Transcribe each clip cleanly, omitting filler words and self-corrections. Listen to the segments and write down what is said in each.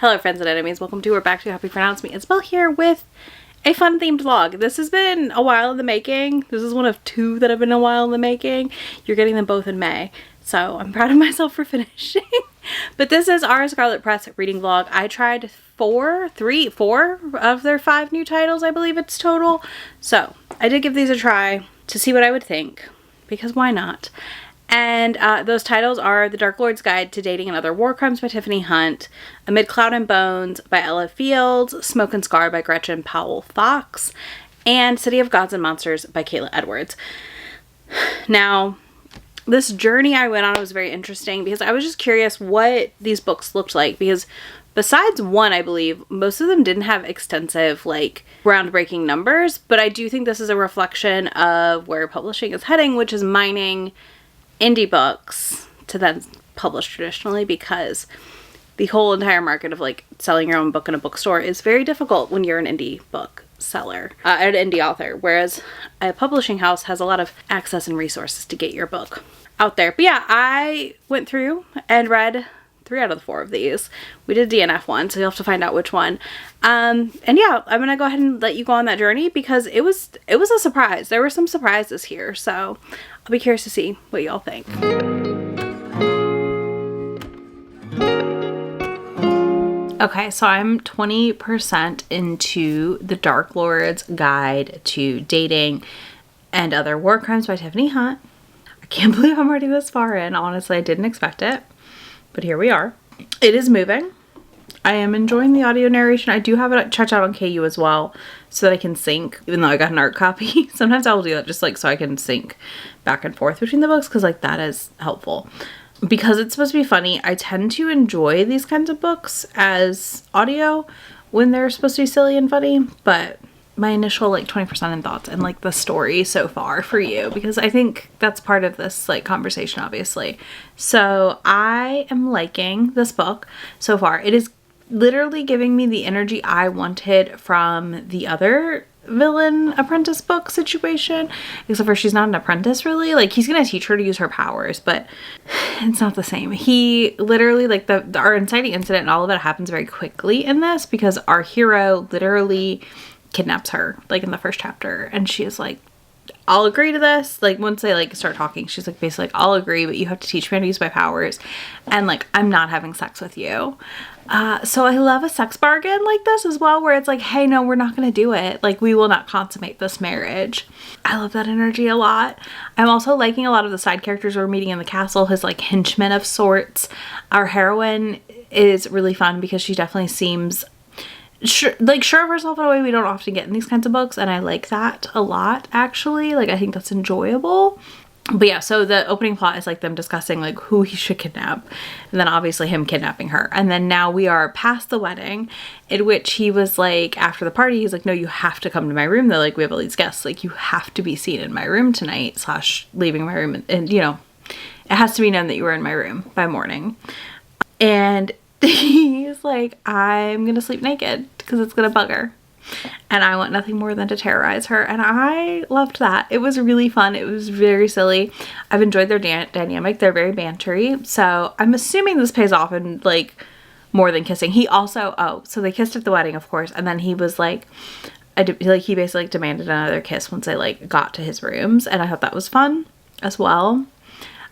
Hello friends and enemies, welcome to or back to Happy Pronounce Me. It's Belle here with a fun themed vlog. This has been a while in the making. This is one of two that have been a while in the making. You're getting them both in May, so I'm proud of myself for finishing. But this is our Scarlett Press reading vlog. I tried four of their 5 new titles, I believe it's total. So I did give these a try to see what I would think, because why not? And those titles are The Dark Lord's Guide to Dating and Other War Crimes by Tiffany Hunt, Amid Cloud and Bones by Ella Fields, Smoke and Scar by Gretchen Powell Fox, and City of Gods and Monsters by Kayla Edwards. Now, this journey I went on was very interesting because I was just curious what these books looked like, because besides one, I believe, most of them didn't have extensive, like, groundbreaking numbers, but I do think this is a reflection of where publishing is heading, which is mining indie books to then publish traditionally, because the whole entire market of like selling your own book in a bookstore is very difficult when you're an indie book seller, an indie author, whereas a publishing house has a lot of access and resources to get your book out there. But yeah, I went through and read 3 out of the 4 of these. We did DNF one, so you'll have to find out which one. And yeah, I'm gonna go ahead and let you go on that journey because it was a surprise. There were some surprises here, so I'll be curious to see what y'all think. Okay, so I'm 20% into The Dark Lord's Guide to Dating and Other War Crimes by Tiffany Hunt. I can't believe I'm already this far in. Honestly, I didn't expect it, but here we are. It is moving. I am enjoying the audio narration. I do have it checked out on KU as well so that I can sync, even though I got an art copy. Sometimes I will do that just like so I can sync back and forth between the books, because like that is helpful. Because it's supposed to be funny, I tend to enjoy these kinds of books as audio when they're supposed to be silly and funny, but my initial like 20% in thoughts and like the story so far for you, because I think that's part of this like conversation, obviously. So I am liking this book so far. It is literally giving me the energy I wanted from the other villain apprentice book situation, except for she's not an apprentice really. Like, he's gonna teach her to use her powers, but it's not the same. He literally, like, our inciting incident and all of it happens very quickly in this, because our hero literally kidnaps her like in the first chapter, and she is like, I'll agree to this. Like, once they like start talking, she's like basically like, I'll agree, but you have to teach me how to use my powers, and like, I'm not having sex with you. So I love a sex bargain like this as well, where it's like, hey, no, we're not gonna do it. Like, we will not consummate this marriage. I love that energy a lot. I'm also liking a lot of the side characters we're meeting in the castle, his like henchmen of sorts. Our heroine is really fun because she definitely seems sure of herself in a way we don't often get in these kinds of books, and I like that a lot, actually. Like, I think that's enjoyable. But yeah, so the opening plot is like them discussing like who he should kidnap, and then obviously him kidnapping her. And then now we are past the wedding, in which he was like, after the party, he's like, no, you have to come to my room. They're like, we have all these guests, like, you have to be seen in my room tonight, / leaving my room, and you know, it has to be known that you were in my room by morning. And he's like, I'm gonna sleep naked because it's gonna bug her, and I want nothing more than to terrorize her. And I loved that. It was really fun. It was very silly. I've enjoyed their dynamic. They're very bantery, so I'm assuming this pays off in like more than kissing. He also, so they kissed at the wedding, of course, and then he was like, he basically like demanded another kiss once they like got to his rooms, and I thought that was fun as well.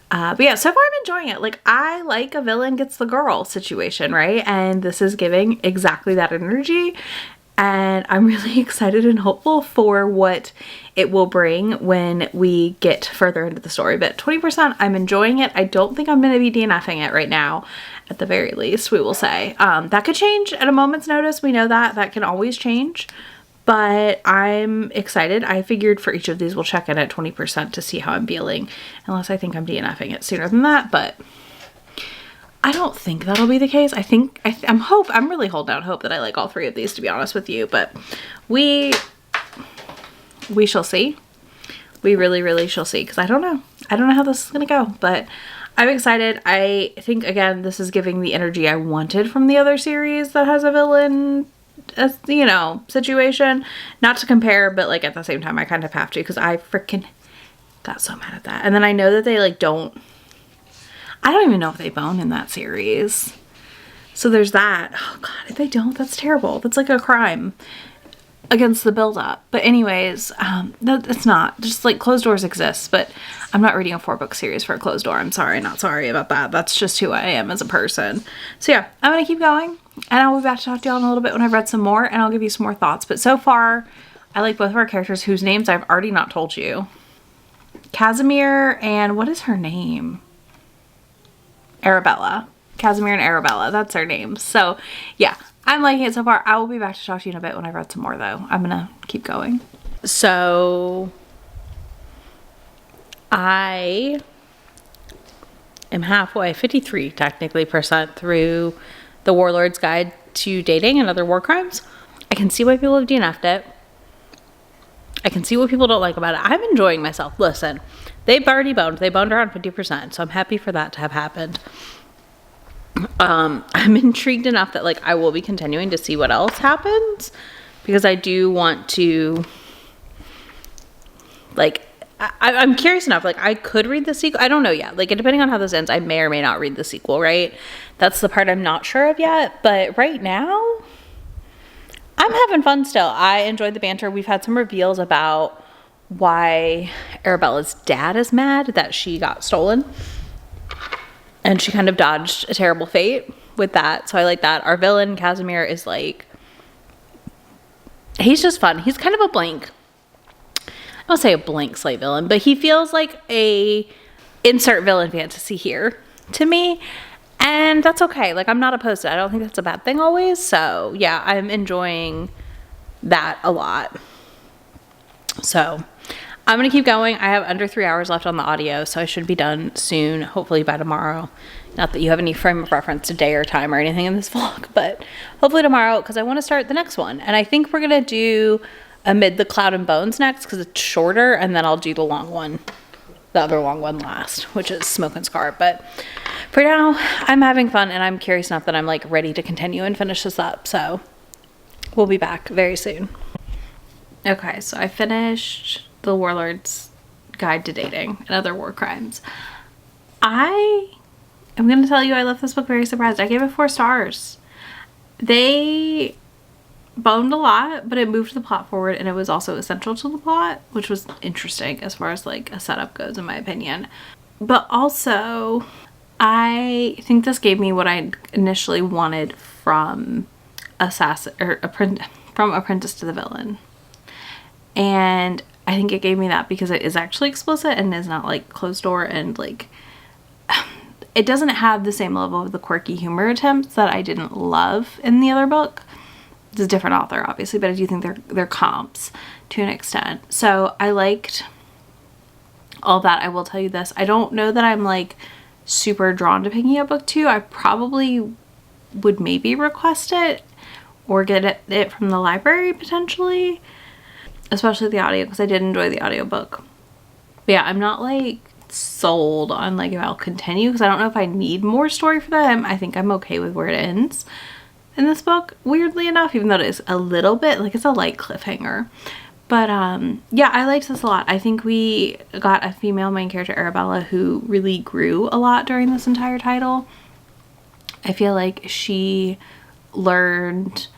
But yeah, so far I'm enjoying it. Like, I like a villain gets the girl situation, right? And this is giving exactly that energy. And I'm really excited and hopeful for what it will bring when we get further into the story. But 20%, I'm enjoying it. I don't think I'm going to be DNFing it right now, at the very least, we will say. That could change at a moment's notice. We know that. That can always change. But I'm excited. I figured for each of these we'll check in at 20% to see how I'm feeling. Unless I think I'm DNFing it sooner than that, but I don't think that'll be the case. I'm really holding out hope that I like all 3 of these, to be honest with you, but we shall see. We really shall see, because I don't know how this is gonna go, but I'm excited. I think, again, this is giving the energy I wanted from the other series that has a villain, you know, situation. Not to compare, but like at the same time I kind of have to, because I freaking got so mad at that. And then I know that they like I don't even know if they bone in that series. So there's that. Oh God, if they don't, that's terrible. That's like a crime against the build-up. But anyways, it's not. Just like closed doors exist, but I'm not reading a 4-book series for a closed door. I'm sorry, not sorry about that. That's just who I am as a person. So yeah, I'm gonna keep going, and I'll be back to talk to y'all in a little bit when I've read some more, and I'll give you some more thoughts. But so far, I like both of our characters whose names I've already not told you. Casimir and what is her name? Arabella. Casimir and Arabella, that's their names. So yeah, I'm liking it so far. I will be back to talk to you in a bit when I've read some more though. I'm gonna keep going. So I am halfway, 53 technically percent through The Warlord's Guide to Dating and Other War Crimes. I can see why people have DNF'd it. I can see what people don't like about it. I'm enjoying myself. Listen, they've already boned. They boned around 50%, so I'm happy for that to have happened. I'm intrigued enough that like I will be continuing to see what else happens, because I do want to like I'm curious enough. Like I could read the sequel. I don't know yet. Like depending on how this ends, I may or may not read the sequel, right? That's the part I'm not sure of yet. But right now, I'm having fun still. I enjoyed the banter. We've had some reveals about why Arabella's dad is mad that she got stolen. And she kind of dodged a terrible fate with that. So I like that. Our villain, Casimir, is like, he's just fun. He's kind of a blank, I don't say a blank slate villain, but he feels like a insert villain fantasy here to me. And that's okay. Like I'm not opposed to it. I don't think that's a bad thing always. So yeah, I'm enjoying that a lot. So I'm going to keep going. I have under 3 hours left on the audio, so I should be done soon, hopefully by tomorrow. Not that you have any frame of reference to day or time or anything in this vlog, but hopefully tomorrow, because I want to start the next one. And I think we're going to do Amid the Cloud and Bones next, because it's shorter, and then I'll do the long one, the other long one last, which is Smoke and Scar. But for now, I'm having fun, and I'm curious enough that I'm like ready to continue and finish this up. So we'll be back very soon. Okay, so I finished The Warlord's Guide to Dating and Other War Crimes. I am going to tell you I left this book very surprised. I gave it 4 stars. They boned a lot, but it moved the plot forward, and it was also essential to the plot, which was interesting as far as like a setup goes in my opinion. But also, I think this gave me what I initially wanted from from Apprentice to the Villain. And I think it gave me that because it is actually explicit and is not like closed door, and like it doesn't have the same level of the quirky humor attempts that I didn't love in the other book. It's a different author obviously, but I do think they're comps to an extent. So I liked all that. I will tell you this, I don't know that I'm like super drawn to picking up book 2. I probably would maybe request it or get it from the library potentially, especially the audio, because I did enjoy the audiobook. But yeah, I'm not like sold on like if I'll continue, because I don't know if I need more story for them. I think I'm okay with where it ends in this book, weirdly enough, even though it is a little bit like it's a light cliffhanger. But yeah, I liked this a lot. I think we got a female main character, Arabella, who really grew a lot during this entire title. I feel like she learned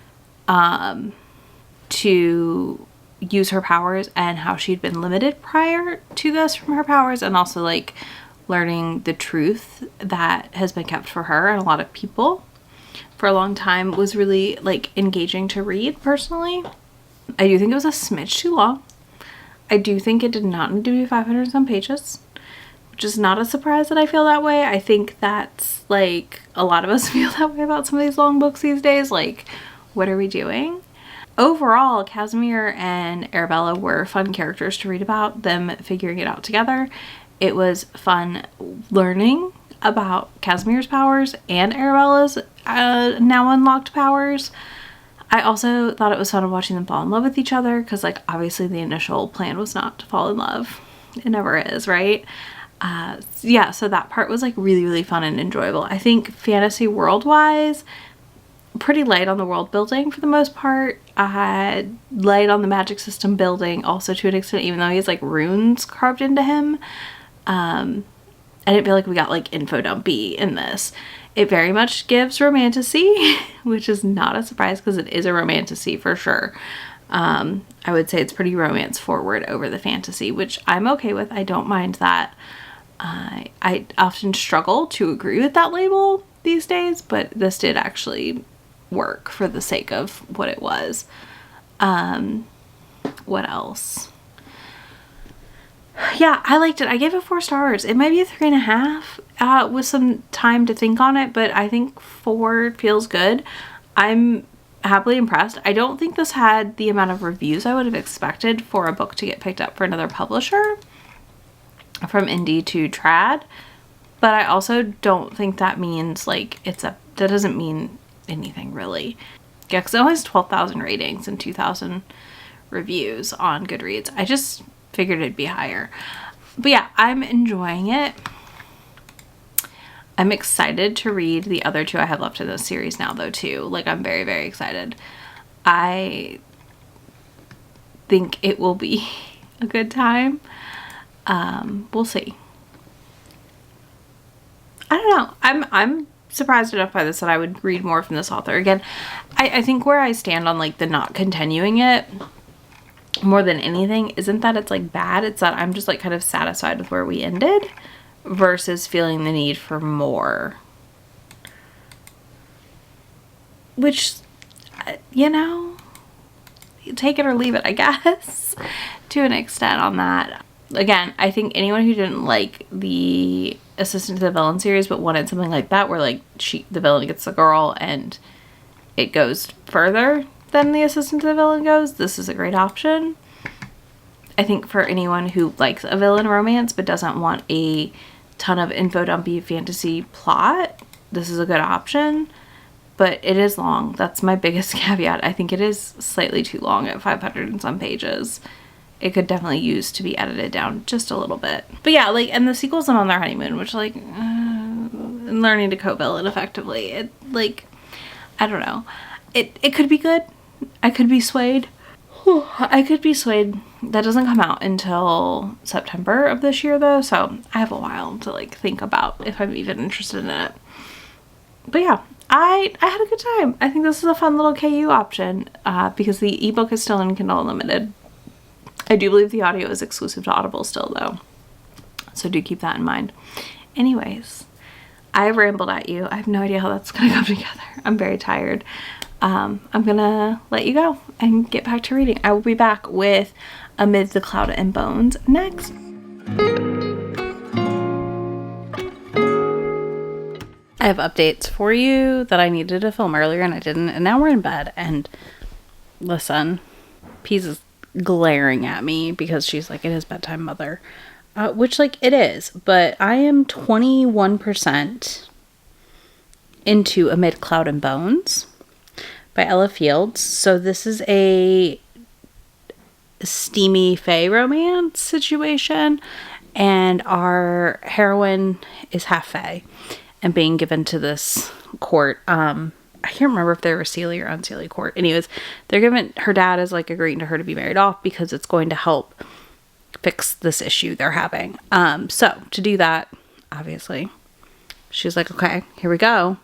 to use her powers and how she'd been limited prior to this from her powers, and also like learning the truth that has been kept for her and a lot of people for a long time was really like engaging to read personally. I do think it was a smidge too long. I do think it did not need to be 500 some pages, which is not a surprise that I feel that way. I think that's like a lot of us feel that way about some of these long books these days. Like, what are we doing? Overall, Casimir and Arabella were fun characters to read about, them figuring it out together. It was fun learning about Casimir's powers and Arabella's now unlocked powers. I also thought it was fun watching them fall in love with each other, because like obviously the initial plan was not to fall in love. It never is, right? Yeah, so that part was like really, really fun and enjoyable. I think fantasy world wise, pretty light on the world building for the most part. Light on the magic system building also to an extent, even though he has like runes carved into him. I didn't feel like we got like info dump B in this. It very much gives romantasy, which is not a surprise because it is a romantasy for sure. I would say it's pretty romance forward over the fantasy, which I'm okay with. I don't mind that. I often struggle to agree with that label these days, but this did actually work for the sake of what it was. What else? Yeah, I liked it. I gave it 4 stars. It might be a 3.5 with some time to think on it, but I think 4 feels good. I'm happily impressed. I don't think this had the amount of reviews I would have expected for a book to get picked up for another publisher from indie to trad, but I also don't think that means like that doesn't mean anything really. Yeah, because it only has 12,000 ratings and 2,000 reviews on Goodreads. I just figured it'd be higher. But yeah, I'm enjoying it. I'm excited to read the other 2 I have left in this series now though too. Like, I'm very, very excited. I think it will be a good time. We'll see. I don't know. I'm surprised enough by this that I would read more from this author. Again, I think where I stand on like the not continuing it more than anything isn't that it's like bad. It's that I'm just like kind of satisfied with where we ended versus feeling the need for more. Which, you know, you take it or leave it, I guess, to an extent on that. Again, I think anyone who didn't like the Assistant to the Villain series but wanted something like that where like the villain gets the girl and it goes further than the Assistant to the Villain goes, this is a great option. I think for anyone who likes a villain romance but doesn't want a ton of info dumpy fantasy plot, this is a good option. But it is long. That's my biggest caveat. I think it is slightly too long at 500 and some pages. It could definitely use to be edited down just a little bit. But yeah, like, and the sequel's them on their honeymoon, which like, and learning to co-villain effectively. It, like, I don't know. It could be good. I could be swayed. I could be swayed. That doesn't come out until September of this year though, so I have a while to like think about if I'm even interested in it. But yeah, I had a good time. I think this is a fun little KU option because the ebook is still in Kindle Unlimited. I do believe the audio is exclusive to Audible still though, so do keep that in mind. Anyways, I rambled at you. I have no idea how that's gonna come together. I'm very tired. I'm gonna let you go and get back to reading. I will be back with Amid the Cloud and Bones next. I have updates for you that I needed to film earlier and I didn't, and now we're in bed. And listen, Pease is glaring at me because she's like, it is bedtime, mother. Which, like, it is, but I am 21% into Amid Cloud and Bones by Ella Fields. So this is a steamy fae romance situation, and our heroine is half fae and being given to this court. I can't remember if they're a Seelie or unseelie court. Anyways, they're given, her dad is like agreeing to her to be married off because it's going to help fix this issue they're having. So to do that, obviously, she's like, okay, here we go.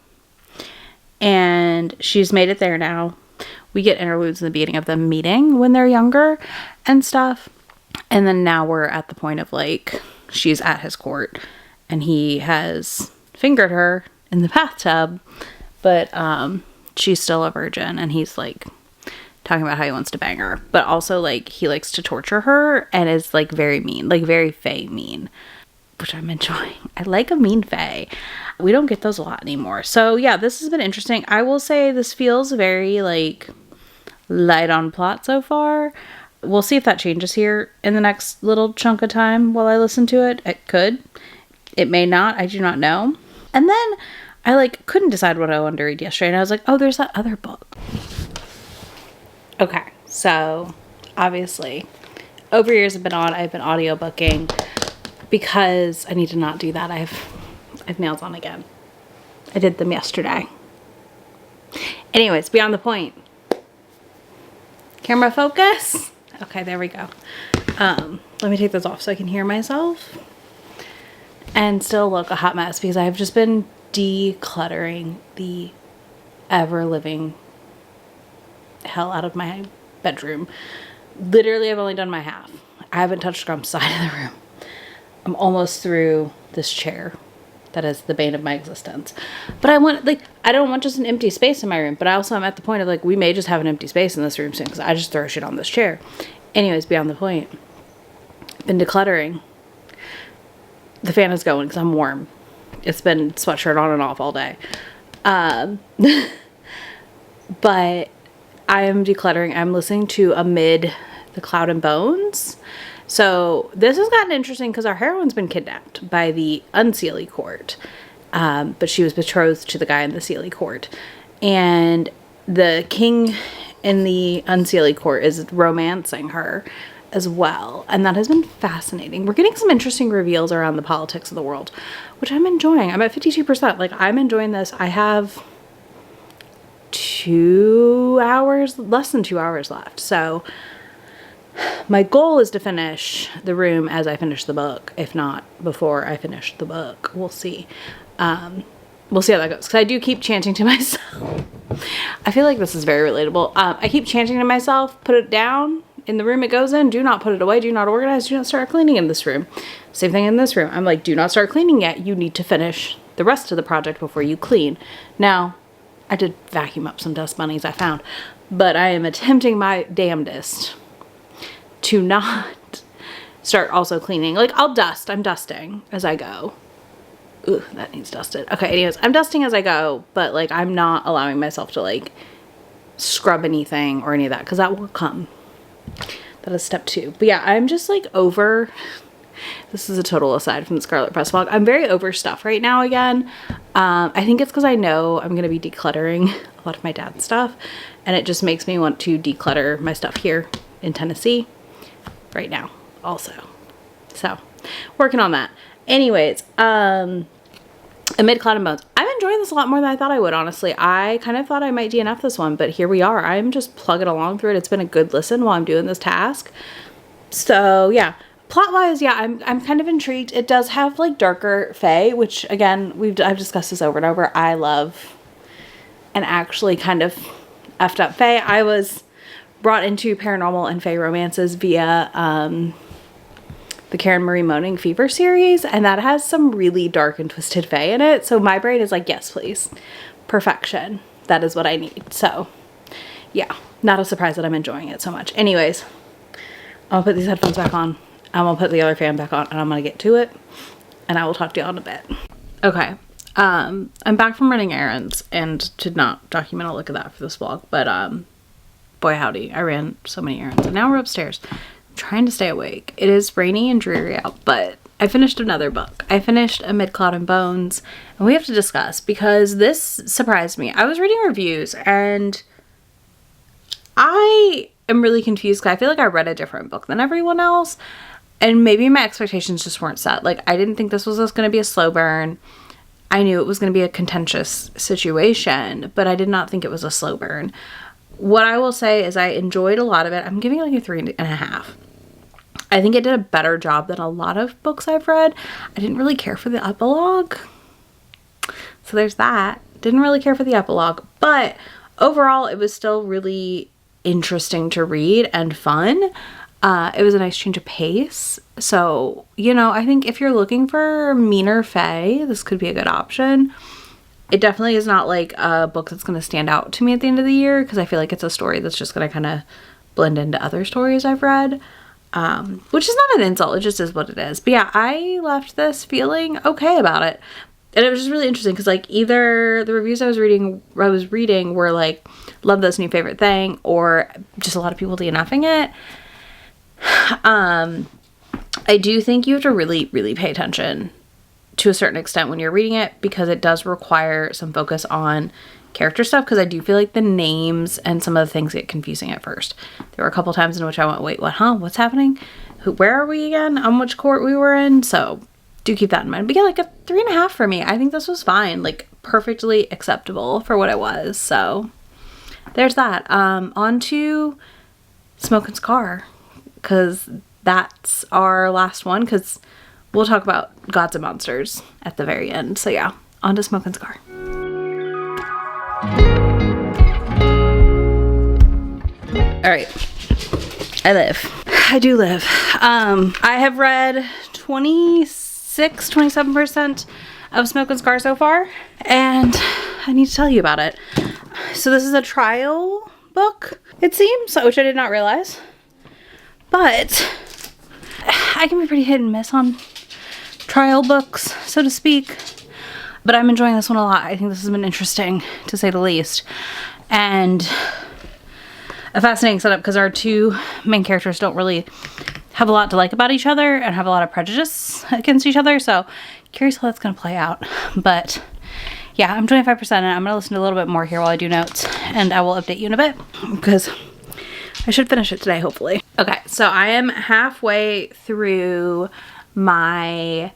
And she's made it there now. We get interludes in the beginning of them meeting when they're younger and stuff. And then now we're at the point of like, she's at his court and he has fingered her in the bathtub, but she's still a virgin and he's like talking about how he wants to bang her, but also like he likes to torture her and is like very mean, like very fae mean, which I'm enjoying. I like a mean fae. We don't get those a lot anymore. So yeah, this has been interesting. I will say this feels very like light on plot so far. We'll see if that changes here in the next little chunk of time while I listen to it. It could. It may not. I do not know. And then I like couldn't decide what I wanted to read yesterday, and I was like, oh, there's that other book. Okay, so obviously over years I've been audiobooking because I need to not do that. I have nails on again. I did them yesterday. Anyways, beyond the point. Camera focus. Okay, there we go. Let me take those off so I can hear myself and still look a hot mess because I've just been decluttering the ever-living hell out of my bedroom. Literally, I've only done my half. I haven't touched Grump's side of the room. I'm almost through this chair that is the bane of my existence. But I want, like, I don't want just an empty space in my room, but I also am at the point of, like, we may just have an empty space in this room soon because I just throw shit on this chair. Anyways, beyond the point. Been decluttering. The fan is going because I'm warm. It's been sweatshirt on and off all day. But I am decluttering. I'm listening to Amid the Cloud and Bones. So this has gotten interesting because our heroine's been kidnapped by the Unseelie court. But she was betrothed to the guy in the Seelie court. And the king in the Unseelie court is romancing her as well. And that has been fascinating. We're getting some interesting reveals around the politics of the world, which I'm enjoying. I'm at 52%. Like, I'm enjoying this. I have 2 hours, less than 2 hours left. So my goal is to finish the room as I finish the book, if not before I finish the book. We'll see. We'll see how that goes. Because I do keep chanting to myself. I feel like this is very relatable. I keep chanting to myself, put it down in the room it goes in. Do not put it away. Do not organize. Do not start cleaning in this room. Same thing in this room. I'm like, do not start cleaning yet. You need to finish the rest of the project before you clean. Now, I did vacuum up some dust bunnies I found. But I am attempting my damnedest to not start also cleaning. Like, I'll dust. I'm dusting as I go. Ooh, that needs dusted. Okay, anyways, I'm dusting as I go, but, like, I'm not allowing myself to, like, scrub anything or any of that, because that will come. That is step 2. But yeah, I'm just, like, over... This is a total aside from the Scarlett Press vlog. I'm very over stuff right now again. I think it's because I know I'm going to be decluttering a lot of my dad's stuff, and it just makes me want to declutter my stuff here in Tennessee right now also. So, working on that. Anyways, Amid Cloud and Bones. I'm enjoying this a lot more than I thought I would, honestly. I kind of thought I might DNF this one, but here we are. I'm just plugging along through it. It's been a good listen while I'm doing this task. So, yeah. Plot-wise, yeah, I'm kind of intrigued. It does have, like, darker fae, which, again, I've discussed this over and over. I love and actually kind of effed up fae. I was brought into paranormal and fae romances via the Karen Marie Moaning Fever series, and that has some really dark and twisted fae in it. So my brain is like, yes, please. Perfection. That is what I need. So, yeah, not a surprise that I'm enjoying it so much. Anyways, I'll put these headphones back on. I'm gonna put the other fan back on, and I'm gonna get to it, and I will talk to y'all in a bit. Okay, I'm back from running errands, and did not document a look at that for this vlog, but boy howdy, I ran so many errands, and now we're upstairs. I'm trying to stay awake. It is rainy and dreary out, but I finished another book. I finished Amid Cloud and Bones, and we have to discuss, because this surprised me. I was reading reviews, and I am really confused, because I feel like I read a different book than everyone else. And maybe my expectations just weren't set. Like, I didn't think this was going to be a slow burn. I knew it was going to be a contentious situation, but I did not think it was a slow burn. What I will say is I enjoyed a lot of it. I'm giving it like a 3.5. I think it did a better job than a lot of books I've read. I didn't really care for the epilogue. So there's that. Didn't really care for the epilogue. But overall, it was still really interesting to read and fun. It was a nice change of pace. So, you know, I think if you're looking for meaner fae, this could be a good option. It definitely is not like a book that's going to stand out to me at the end of the year, because I feel like it's a story that's just going to kind of blend into other stories I've read, which is not an insult. It just is what it is. But yeah, I left this feeling okay about it. And it was just really interesting because, like, either the reviews I was reading were like, love this, new favorite thing, or just a lot of people DNFing it. I do think you have to really, really pay attention to a certain extent when you're reading it, because it does require some focus on character stuff, because I do feel like the names and some of the things get confusing at first. There were a couple times in which I went, wait, what, huh? What's happening? Where are we again? On which court we were in? So do keep that in mind. But yeah, like a 3.5 for me. I think this was fine. Like, perfectly acceptable for what it was. So there's that. On to Smoke and Scar, because that's our last one, because we'll talk about Gods and Monsters at the very end. So yeah, on to Smoke and Scar. All right, I do live. I have read 27% of Smoke and Scar so far, and I need to tell you about it. So this is a trial book, it seems, which I did not realize, but I can be pretty hit and miss on trial books, so to speak, but I'm enjoying this one a lot. I think this has been interesting, to say the least, and a fascinating setup because our two main characters don't really have a lot to like about each other and have a lot of prejudice against each other, so curious how that's going to play out. But yeah, I'm 25% and I'm going to listen to a little bit more here while I do notes, and I will update you in a bit because I should finish it today, hopefully. Okay, so I am halfway through my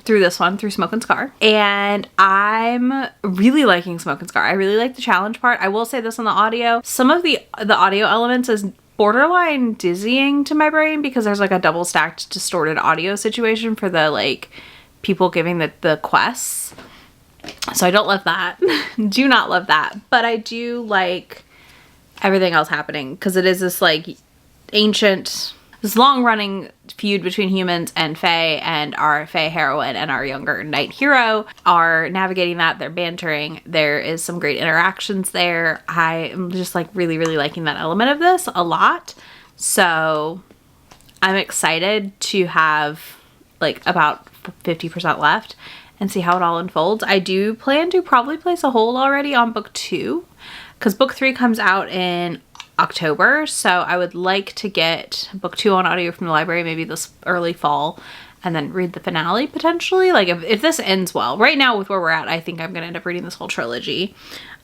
through this one, through Smoke and Scar, and I'm really liking Smoke and Scar. I really like the challenge part. I will say this on the audio. Some of the audio elements is borderline dizzying to my brain because there's like a double stacked distorted audio situation for the like people giving the quests. So I don't love that. Do not love that. But I do like everything else happening because it is this like ancient, this long running feud between humans and Fae, and our Fae heroine and our younger knight hero are navigating that. They're bantering. There is some great interactions there. I am just like really, really liking that element of this a lot. So I'm excited to have like about 50% left and see how it all unfolds. I do plan to probably place a hold already on book 2 because book 3 comes out in October, so I would like to get book 2 on audio from the library maybe this early fall and then read the finale potentially. Like if this ends well. Right now with where we're at, I think I'm gonna end up reading this whole trilogy.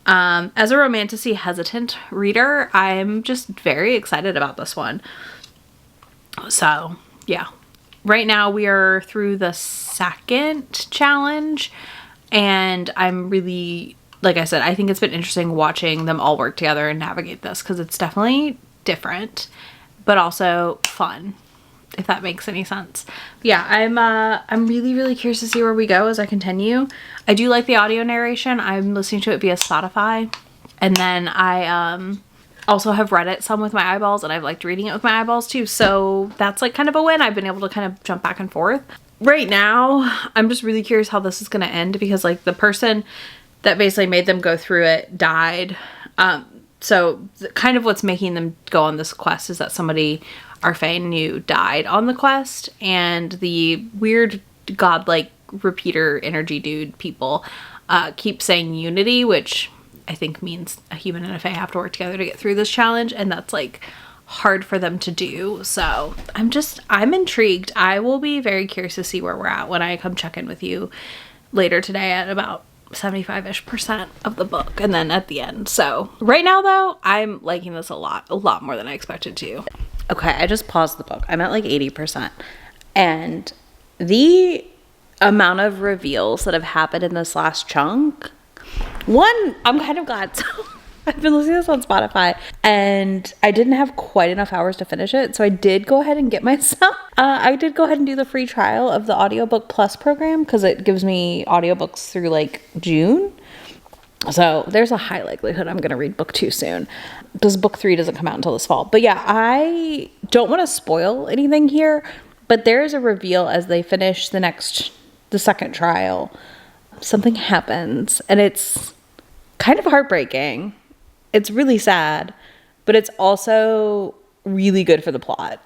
As a romantasy hesitant reader, I'm just very excited about this one. So yeah, right now we are through the second challenge, and I'm really, like I said, I think it's been interesting watching them all work together and navigate this because it's definitely different, but also fun, if that makes any sense. Yeah, I'm really, really curious to see where we go as I continue. I do like the audio narration. I'm listening to it via Spotify, and then I also have read it some with my eyeballs, and I've liked reading it with my eyeballs too, so that's like kind of a win. I've been able to kind of jump back and forth. Right now, I'm just really curious how this is going to end because like the person that basically made them go through it died. So kind of what's making them go on this quest is that somebody our Fae knew died on the quest, and the weird godlike repeater energy dude people keep saying unity, which I think means a human and a Fae have to work together to get through this challenge, and that's like hard for them to do. So I'm intrigued. I will be very curious to see where we're at when I come check in with you later today at about 75-ish% of the book and then at the end. So right now though, I'm liking this a lot more than I expected to. Okay, I just paused the book. I'm at like 80%, and the amount of reveals that have happened in this last chunk, one, I'm kind of glad. So I've been listening to this on Spotify and I didn't have quite enough hours to finish it. So I did go ahead and get myself, I did go ahead and do the free trial of the Audiobook Plus program because it gives me audiobooks through like June. So there's a high likelihood I'm going to read book 2 soon because book 3 doesn't come out until this fall. But yeah, I don't want to spoil anything here, but there is a reveal as they finish the second trial. Something happens and it's kind of heartbreaking. It's really sad, but it's also really good for the plot.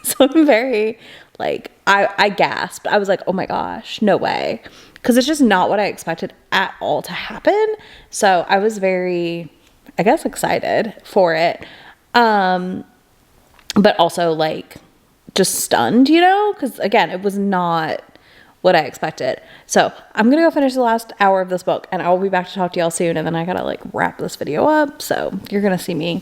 So I'm very like, I gasped. I was like, oh my gosh, no way. Because it's just not what I expected at all to happen. So I was very, I guess, excited for it. But also like just stunned, you know, because again, it was not what I expected. So I'm gonna go finish the last hour of this book and I'll be back to talk to y'all soon, and then I gotta like wrap this video up. So you're gonna see me,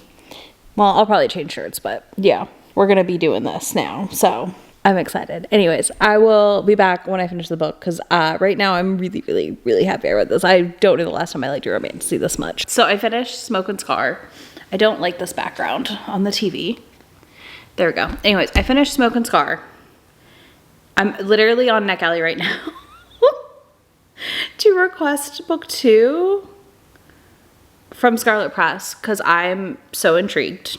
well, I'll probably change shirts, but yeah, we're gonna be doing this now. So I'm excited. Anyways, I will be back when I finish the book because right now I'm really, really, really happy I read this. I don't know the last time I liked a romantasy this much. So I finished Smoke and Scar. I don't like this background on the TV. There we go. Anyways, I finished Smoke and Scar. I'm literally on NetGalley right now. to request book 2 from Scarlett Press because I'm so intrigued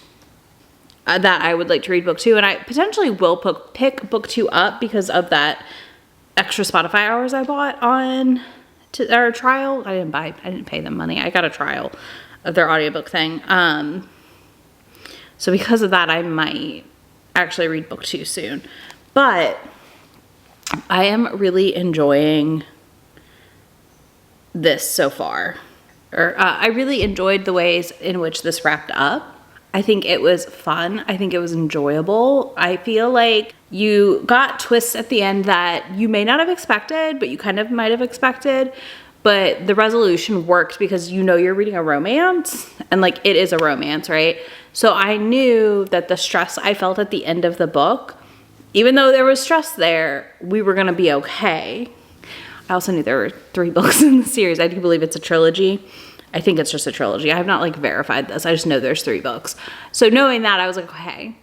that I would like to read book 2, and I potentially will pick book 2 up because of that extra Spotify hours I bought on our trial. I didn't pay them money. I got a trial of their audiobook thing. So because of that, I might actually read book 2 soon. But I am really enjoying this so far. I really enjoyed the ways in which this wrapped up. I think it was fun. I think it was enjoyable. I feel like you got twists at the end that you may not have expected, but you kind of might have expected. But the resolution worked because you know you're reading a romance, and like it is a romance, right? So I knew that the stress I felt at the end of the book, even though there was stress there, we were gonna be okay. I also knew there were 3 books in the series. I do believe it's a trilogy. I think it's just a trilogy. I have not like verified this. I just know there's 3 books. So knowing that, I was like, okay,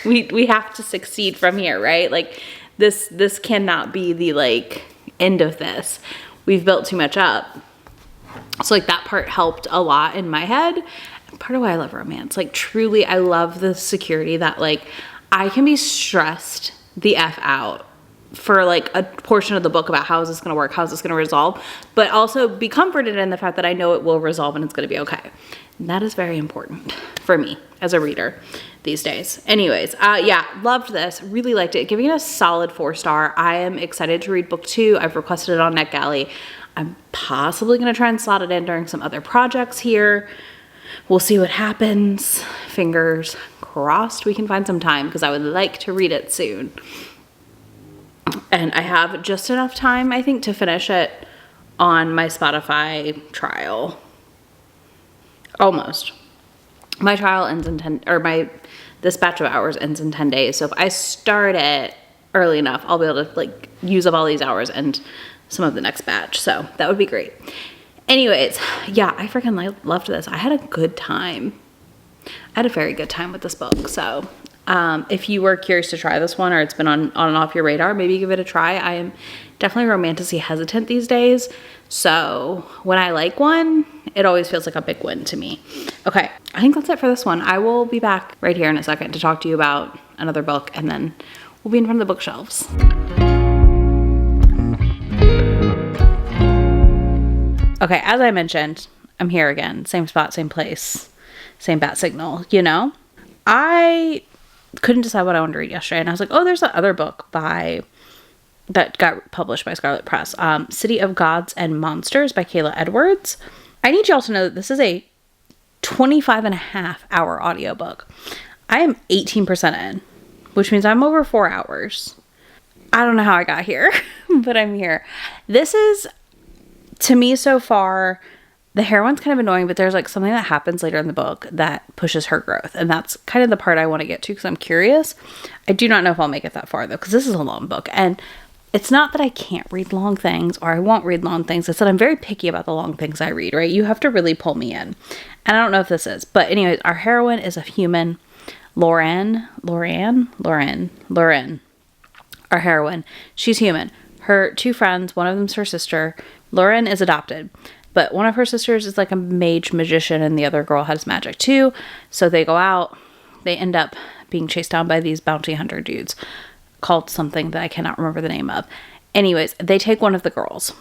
we have to succeed from here, right? Like this cannot be the like end of this. We've built too much up. So like that part helped a lot in my head. And part of why I love romance, like truly, I love the security that like I can be stressed the F out for like a portion of the book about how is this going to work, how is this going to resolve, but also be comforted in the fact that I know it will resolve and it's going to be okay. And that is very important for me as a reader these days. Anyways, yeah, loved this, really liked it, giving it a solid 4-star. I am excited to read book 2. I've requested it on NetGalley. I'm possibly going to try and slot it in during some other projects here. We'll see what happens. Fingers crossed we can find some time because I would like to read it soon. And I have just enough time, I think, to finish it on my Spotify trial. Almost. My trial ends in this batch of hours ends in 10 days. So if I start it early enough, I'll be able to like use up all these hours and some of the next batch. So that would be great. Anyways, yeah, I freaking loved this. I had a good time. I had a very good time with this book. So if you were curious to try this one or it's been on and off your radar, maybe give it a try. I am definitely romantasy hesitant these days. So when I like one, it always feels like a big win to me. Okay, I think that's it for this one. I will be back right here in a second to talk to you about another book, and then we'll be in front of the bookshelves. Okay, as I mentioned, I'm here again. Same spot, same place, same bat signal, you know? I couldn't decide what I wanted to read yesterday, and I was like, oh, there's that other book that got published by Scarlett Press, City of Gods and Monsters by Kayla Edwards. I need y'all to know that this is a 25.5-hour audiobook. I am 18% in, which means I'm over 4 hours. I don't know how I got here, but I'm here. This is, to me so far, the heroine's kind of annoying, but there's like something that happens later in the book that pushes her growth. And that's kind of the part I want to get to because I'm curious. I do not know if I'll make it that far though, because this is a long book. And it's not that I can't read long things or I won't read long things. It's that I'm very picky about the long things I read, right? You have to really pull me in. And I don't know if this is, but anyways, our heroine is a human, Lauren, our heroine. She's human. Her 2 friends, one of them's her sister. Lauren is adopted, but one of her sisters is like a mage magician and the other girl has magic too. So they go out, they end up being chased down by these bounty hunter dudes called something that I cannot remember the name of. Anyways, they take one of the girls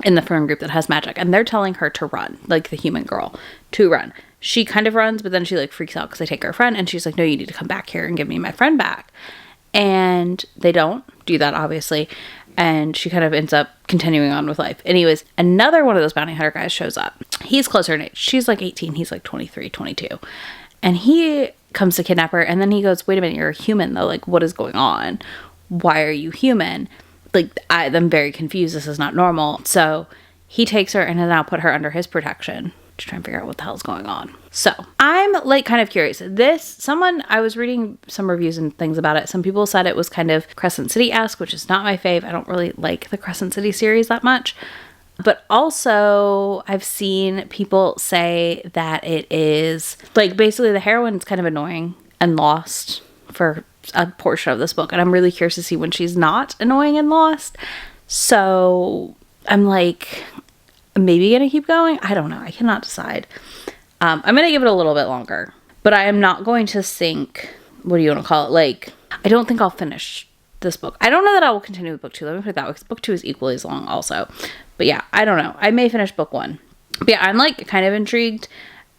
in the friend group that has magic and they're telling her to run, like the human girl, to run. She kind of runs, but then she like freaks out because they take her friend and she's like, no, you need to come back here and give me my friend back. And they don't do that, obviously. And she kind of ends up continuing on with life. Anyways, another one of those bounty hunter guys shows up. He's closer in age. She's like 18. He's like 23, 22. And he comes to kidnap her. And then he goes, wait a minute, you're a human though. Like, what is going on? Why are you human? Like, I'm very confused. This is not normal. So he takes her and has now put her under his protection to try and figure out what the hell's going on. So I'm like kind of curious. I was reading some reviews and things about it. Some people said it was kind of Scar.City-esque, which is not my fave. I don't really like the Scar.City series that much. But also I've seen people say that it is like basically the heroine is kind of annoying and lost for a portion of this book. And I'm really curious to see when she's not annoying and lost. So I'm like, maybe gonna keep going. I don't know. I cannot decide. I'm gonna give it a little bit longer, but I am not going to sink, what do you want to call it? Like, I don't think I'll finish this book. I don't know that I will continue with book 2. Let me put it that way, because book 2 is equally as long also. But yeah, I don't know. I may finish book 1. But yeah, I'm like kind of intrigued.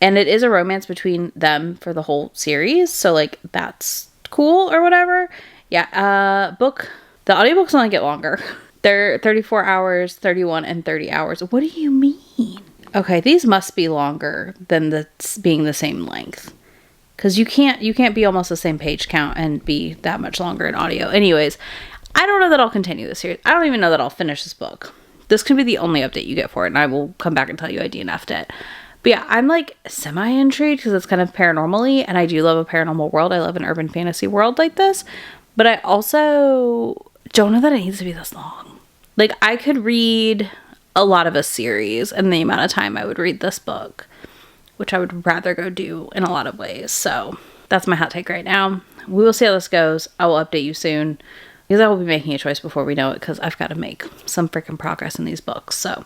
And it is a romance between them for the whole series. So like, that's cool or whatever. Yeah, the audiobooks only get longer. They're 34 hours, 31, and 30 hours. What do you mean? Okay, these must be longer than being the same length. Because you can't be almost the same page count and be that much longer in audio. Anyways, I don't know that I'll continue this series. I don't even know that I'll finish this book. This could be the only update you get for it, and I will come back and tell you I DNF'd it. But yeah, I'm like semi-intrigued because it's kind of paranormal-y, and I do love a paranormal world. I love an urban fantasy world like this. But I also don't know that it needs to be this long. Like, I could read a lot of a series in the amount of time I would read this book, which I would rather go do in a lot of ways. So that's my hot take right now. We will see how this goes. I will update you soon, because I will be making a choice before we know it, because I've got to make some freaking progress in these books. So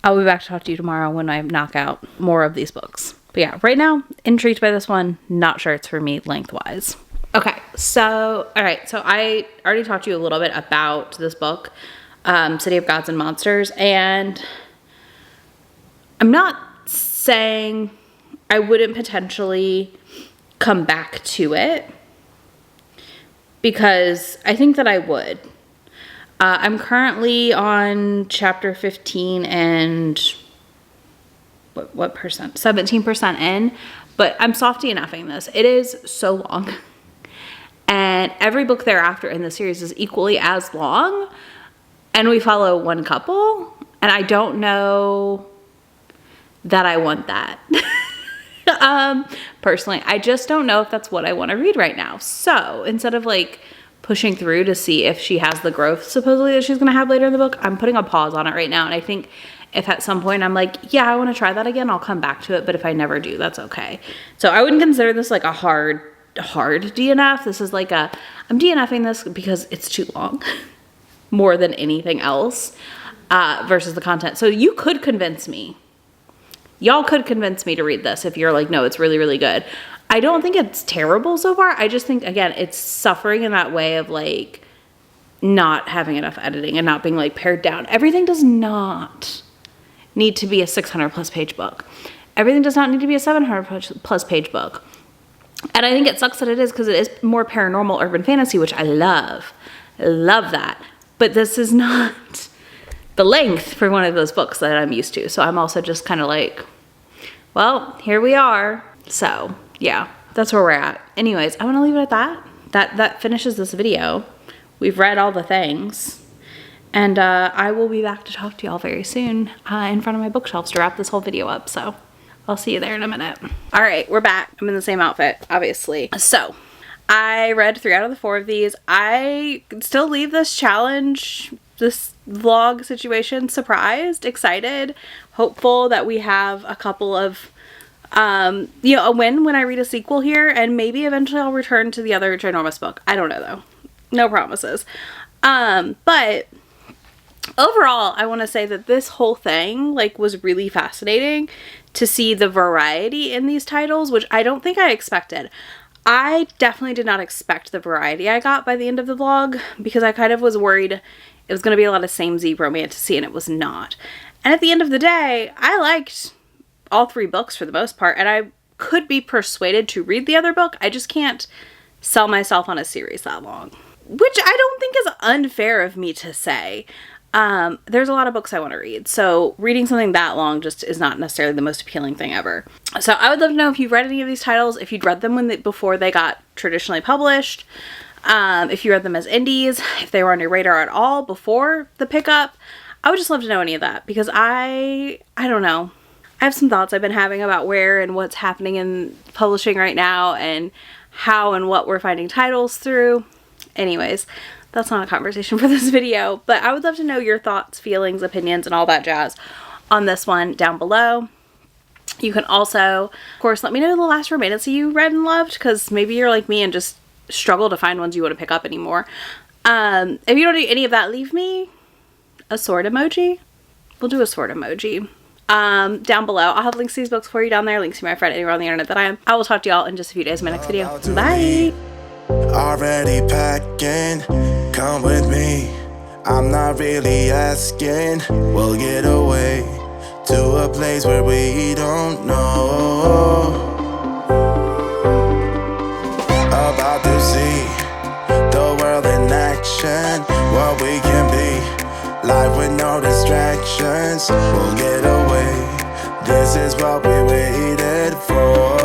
I'll be back to talk to you tomorrow when I knock out more of these books. But yeah, right now, intrigued by this one. Not sure it's for me lengthwise. Okay, so, all right. So I already talked to you a little bit about this book, City of Gods and Monsters. And I'm not saying I wouldn't potentially come back to it, because I think that I would. I'm currently on chapter 15 and what percent? 17% in, but I'm softy enoughing this. It is so long. And every book thereafter in the series is equally as long. And we follow one couple. And I don't know that I want that. Personally, I just don't know if that's what I want to read right now. So instead of like pushing through to see if she has the growth supposedly that she's going to have later in the book, I'm putting a pause on it right now. And I think if at some point I'm like, yeah, I want to try that again, I'll come back to it. But if I never do, that's okay. So I wouldn't consider this like a hard DNF. This is like I'm DNFing this because it's too long more than anything else, versus the content. So you could convince me. Y'all could convince me to read this if you're like, no, it's really, really good. I don't think it's terrible so far. I just think, again, it's suffering in that way of like not having enough editing and not being like pared down. Everything does not need to be a 600 plus page book. Everything does not need to be a 700 plus page book. And I think it sucks that it is, because it is more paranormal urban fantasy, which I love. I love that. But this is not the length for one of those books that I'm used to. So I'm also just kind of like, well, here we are. So yeah, that's where we're at. Anyways, I want to leave it at that. That finishes this video. We've read all the things. And I will be back to talk to y'all very soon in front of my bookshelves to wrap this whole video up. So I'll see you there in a minute. All right, we're back. I'm in the same outfit, obviously. So I read 3 out of the 4 of these. I still leave this challenge, this vlog situation, surprised, excited, hopeful that we have a couple of, you know, a win when I read a sequel here, and maybe eventually I'll return to the other ginormous book. I don't know though. No promises. But overall, I want to say that this whole thing like was really fascinating to see the variety in these titles, which I don't think I expected. I definitely did not expect the variety I got by the end of the vlog, because I kind of was worried it was going to be a lot of samey romantasy, and it was not. And at the end of the day, I liked all 3 books for the most part, and I could be persuaded to read the other book. I just can't sell myself on a series that long, which I don't think is unfair of me to say. There's a lot of books I want to read, so reading something that long just is not necessarily the most appealing thing ever. So I would love to know if you've read any of these titles, if you'd read them before they got traditionally published, if you read them as indies, if they were on your radar at all before the pickup. I would just love to know any of that, because I don't know. I have some thoughts I've been having about where and what's happening in publishing right now, and how and what we're finding titles through. Anyways, that's not a conversation for this video, but I would love to know your thoughts, feelings, opinions, and all that jazz on this one down below. You can also, of course, let me know the last romantasy you read and loved, because maybe you're like me and just struggle to find ones you want to pick up anymore. If you don't do any of that, leave me a sword emoji We'll do a sword emoji. Down below. I'll have links to these books for you down there. Links to my friend anywhere on the internet that I am. I will talk to y'all in just a few days in my next video. Bye! Already packing, come with me. I'm not really asking. We'll get away to a place where we don't know. About to see the world in action, what we can be. Life with no distractions, we'll get away. This is what we waited for.